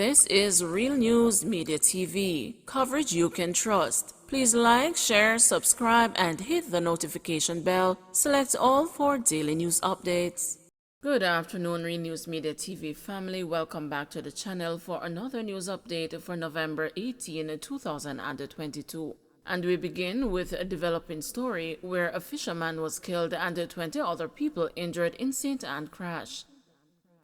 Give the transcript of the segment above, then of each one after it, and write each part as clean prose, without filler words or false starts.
This is Real News Media TV, coverage you can trust. Please like, share, subscribe, and hit the notification bell. Select all for daily news updates. Good afternoon, Real News Media TV family. Welcome back to the channel for another news update for November 18, 2022. And we begin with a developing story where a fisherman was killed and 20 other people injured in St. Anne crash.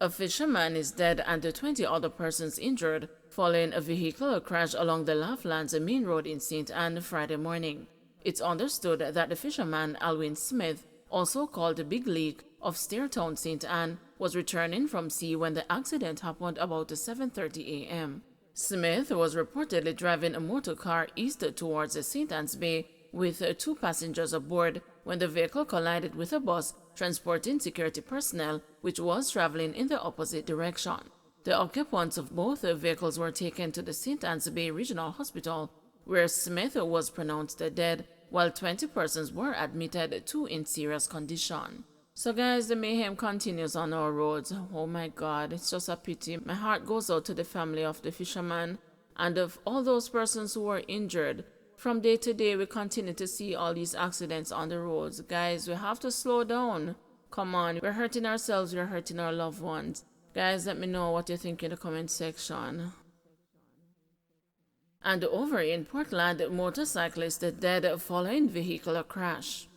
A fisherman is dead and 20 other persons injured following a vehicular crash along the Laughlands main road in St. Anne Friday morning. It's understood that the fisherman Alwyn Smith, also called Big Leak, of Stairtown, St. Anne, was returning from sea when the accident happened about 7:30 a.m. Smith was reportedly driving a motor car east towards St. Anne's Bay with 2 passengers aboard when the vehicle collided with a bus transporting security personnel, which was traveling in the opposite direction. The occupants of both vehicles were taken to the St. Anne's Bay Regional Hospital, where Smith was pronounced dead, while 20 persons were admitted, 2 in serious condition. So guys, the mayhem continues on our roads. Oh my God, it's just a pity. My heart goes out to the family of the fisherman and of all those persons who were injured. From day to day, we continue to see all these accidents on the roads. Guys, we have to slow down. Come on, we're hurting ourselves, we're hurting our loved ones. Guys, let me know what you think in the comment section. And over in Portland, motorcyclist dead following vehicular crash.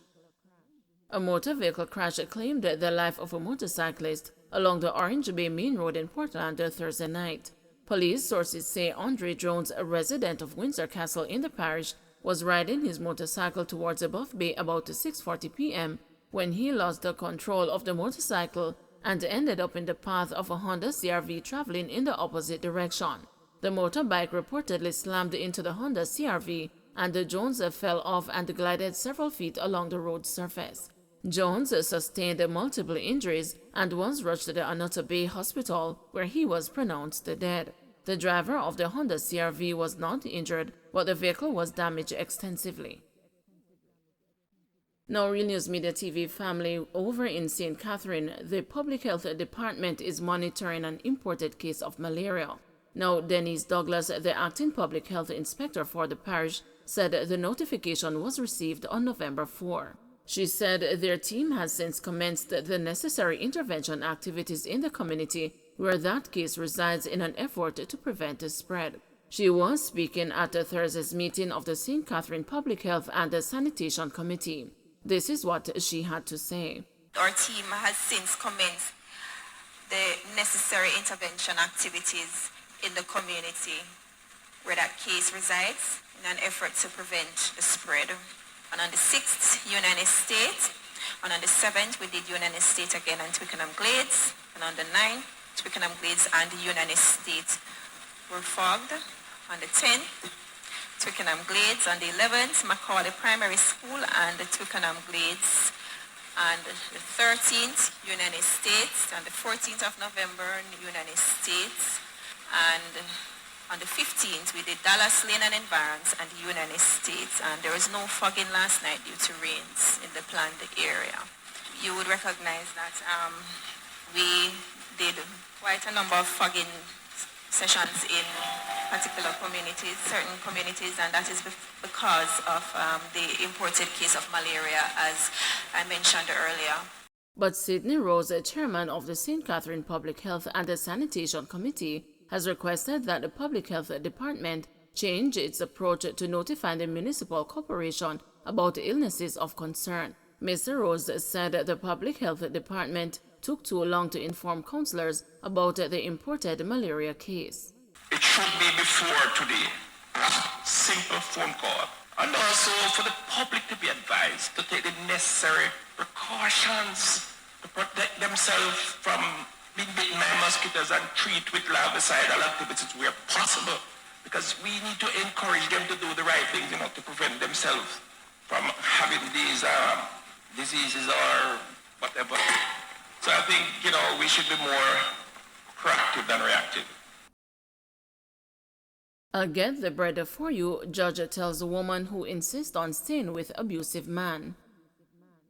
A motor vehicle crash claimed the life of a motorcyclist along the Orange Bay Main Road in Portland Thursday night. Police sources say Andre Jones, a resident of Windsor Castle in the parish, was riding his motorcycle towards Buff Bay about 6:40 p.m. when he lost the control of the motorcycle and ended up in the path of a Honda CR-V traveling in the opposite direction. The motorbike reportedly slammed into the Honda CR-V, and Jones fell off and glided several feet along the road surface. Jones sustained multiple injuries and was rushed to the Onoto Bay Hospital, where he was pronounced dead. The driver of the Honda CR-V was not injured, but the vehicle was damaged extensively. Now, Real News Media TV family, over in St. Catherine, the Public Health Department is monitoring an imported case of malaria. Now, Denise Douglas, the acting public health inspector for the parish, said the notification was received on November 4. She said their team has since commenced the necessary intervention activities in the community where that case resides in an effort to prevent the spread. She was speaking at Thursday's meeting of the St. Catherine Public Health and Sanitation Committee. This is what she had to say. Our team has since commenced the necessary intervention activities in the community where that case resides in an effort to prevent the spread. And on the 6th, Union Estate. And on the 7th, we did Union Estate again and Twickenham Glades. And on the 9th, Twickenham Glades and Union Estate were fogged. On the 10th, Twickenham Glades. On the 11th, Macaulay Primary School and Twickenham Glades. And the 13th, Union Estate. On the 14th of November, Union Estate. And on the 15th, we did Dallas Lane and Environs and Union Estate, and there was no fogging last night due to rains in the planned area. You would recognize that we did quite a number of fogging sessions in particular communities, certain communities, and that is because of the imported case of malaria, as I mentioned earlier. But Sidney Rose, chairman of the St. Catherine Public Health and Sanitation Committee, has requested that the Public Health Department change its approach to notifying the municipal corporation about illnesses of concern. Mr. Rose said the Public Health Department took too long to inform councillors about the imported malaria case. It should be before today, a simple phone call. And also for the public to be advised to take the necessary precautions to protect themselves from being bitten by mosquitoes and treat with larvicidal activities where possible, because we need to encourage them to do the right things, to prevent themselves from having these diseases or whatever. So I think, we should be more proactive than reactive. I'll get the bread for you, judge tells a woman who insists on staying with abusive man.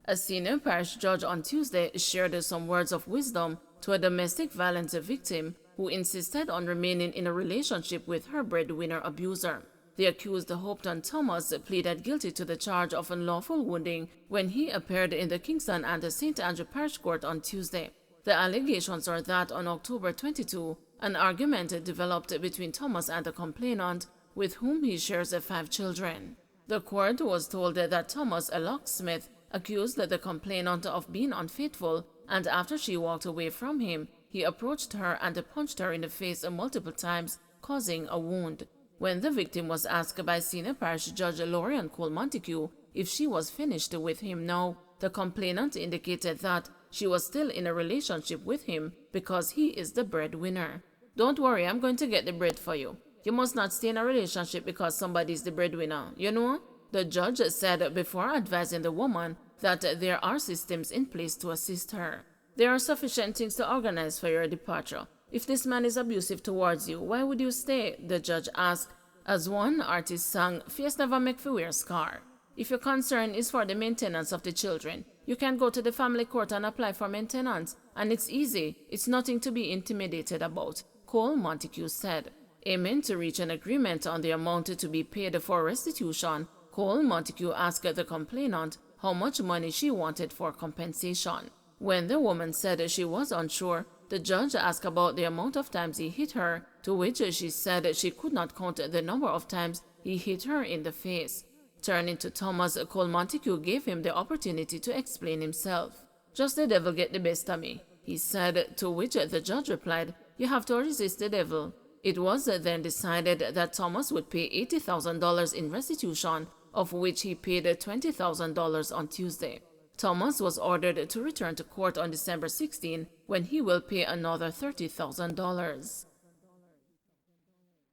A senior parish judge on Tuesday shared some words of wisdom to a domestic violence victim who insisted on remaining in a relationship with her breadwinner abuser. The accused Hopeton Thomas pleaded guilty to the charge of unlawful wounding when he appeared in the Kingston and the St. Andrew Parish Court on Tuesday. The allegations are that on October 22, an argument developed between Thomas and the complainant, with whom he shares 5 children. The court was told that Thomas, a locksmith, accused the complainant of being unfaithful, and after she walked away from him, he approached her and punched her in the face multiple times, causing a wound. When the victim was asked by Senior Parish Judge Lorian Cole Montague if she was finished with him now, the complainant indicated that she was still in a relationship with him because he is the breadwinner. "Don't worry, I'm going to get the bread for you. You must not stay in a relationship because somebody is the breadwinner, you know?" the judge said before advising the woman that there are systems in place to assist her. "There are sufficient things to organize for your departure. If this man is abusive towards you, why would you stay?" the judge asked, as one artist sang, "Face never make for wear scar." If your concern is for the maintenance of the children, you can go to the family court and apply for maintenance, and it's easy. It's nothing to be intimidated about, Cole Montague said. Aiming to reach an agreement on the amount to be paid for restitution, Cole Montague asked the complainant how much money she wanted for compensation. When the woman said she was unsure, the judge asked about the amount of times he hit her, to which she said she could not count the number of times he hit her in the face. Turning to Thomas, Cole Montague gave him the opportunity to explain himself. "Just the devil get the best of me," he said, to which the judge replied, "You have to resist the devil." It was then decided that Thomas would pay $80,000 in restitution, of which he paid $20,000 on Tuesday. Thomas was ordered to return to court on December 16, when he will pay another $30,000.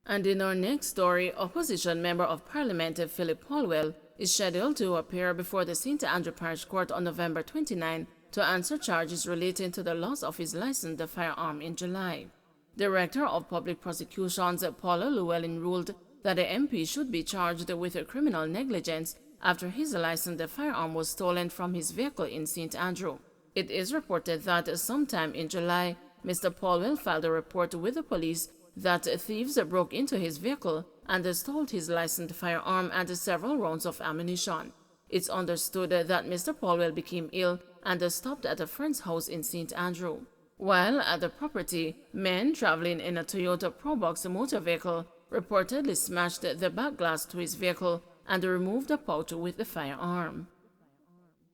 And in our next story, opposition Member of Parliament Philip Polwell is scheduled to appear before the St. Andrew Parish Court on November 29 to answer charges relating to the loss of his licensed firearm in July. Director of Public Prosecutions Paula Llewellyn ruled that the MP should be charged with criminal negligence after his licensed firearm was stolen from his vehicle in St. Andrew. It is reported that sometime in July, Mr. Polwell filed a report with the police that thieves broke into his vehicle and stole his licensed firearm and several rounds of ammunition. It's understood that Mr. Polwell became ill and stopped at a friend's house in St. Andrew. While at the property, men traveling in a Toyota Probox motor vehicle reportedly smashed the back glass to his vehicle and removed the pouch with the firearm.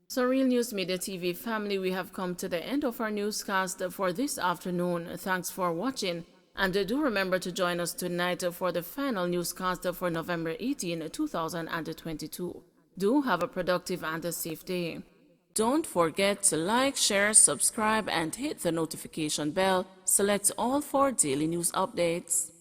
So Real News Media TV family, we have come to the end of our newscast for this afternoon. Thanks for watching, and do remember to join us tonight for the final newscast for November 18, 2022. Do have a productive and a safe day. Don't forget to like, share, subscribe, and hit the notification bell. Select all for daily news updates.